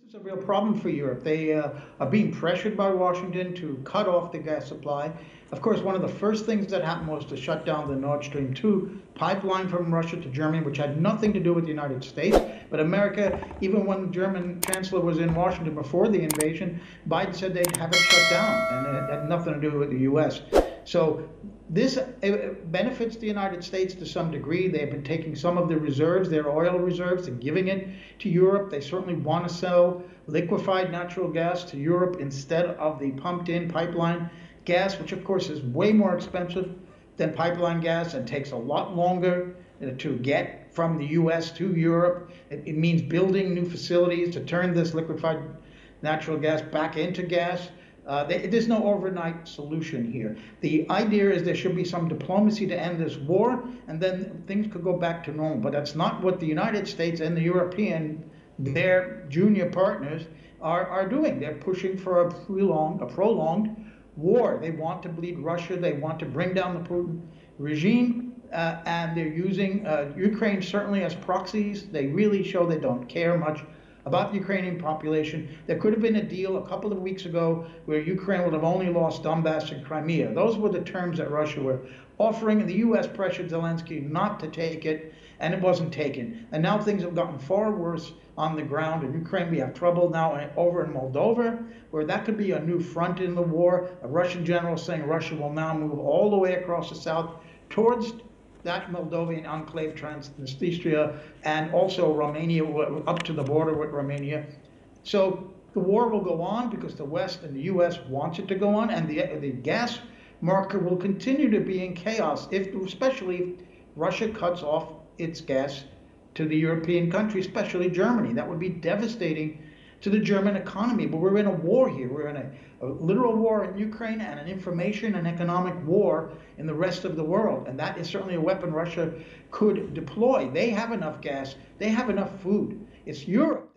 This is a real problem for Europe. They are being pressured by Washington to cut off the gas supply. Of course, one of the first things that happened was to shut down the Nord Stream 2 pipeline from Russia to Germany, which had nothing to do with the United States. But America, even when the German chancellor was in Washington before the invasion, Biden said they'd have it shut down, and it had nothing to do with the U.S. So this benefits the United States to some degree. They've been taking some of the reserves, their oil reserves, and giving it to Europe. They certainly want to sell liquefied natural gas to Europe instead of the pumped-in pipeline gas, which of course is way more expensive than pipeline gas and takes a lot longer to get from the US to Europe. It means building new facilities to turn this liquefied natural gas back into gas. There's no overnight solution here. The idea is there should be some diplomacy to end this war, and then things could go back to normal. But that's not what the United States and the European, their junior partners, are doing. They're pushing for a prolonged war. They want to bleed Russia. They want to bring down the Putin regime, and they're using Ukraine certainly as proxies. They really show they don't care much about the Ukrainian population. There could have been a deal a couple of weeks ago where Ukraine would have only lost Donbass and Crimea. Those were the terms that Russia were offering, and the US pressured Zelensky not to take it, and it wasn't taken. And now things have gotten far worse on the ground. In Ukraine, we have trouble now over in Moldova, where that could be a new front in the war. A Russian general saying Russia will now move all the way across the south towards that Moldovan enclave, Transnistria, and also Romania, up to the border with Romania. So the war will go on because the West and the US wants it to go on, and the gas market will continue to be in chaos, especially if Russia cuts off its gas to the European countries, especially Germany. That would be devastating to the German economy. But we're in a war here. We're in a literal war in Ukraine and an information and economic war in the rest of the world. And that is certainly a weapon Russia could deploy. They have enough gas. They have enough food. It's Europe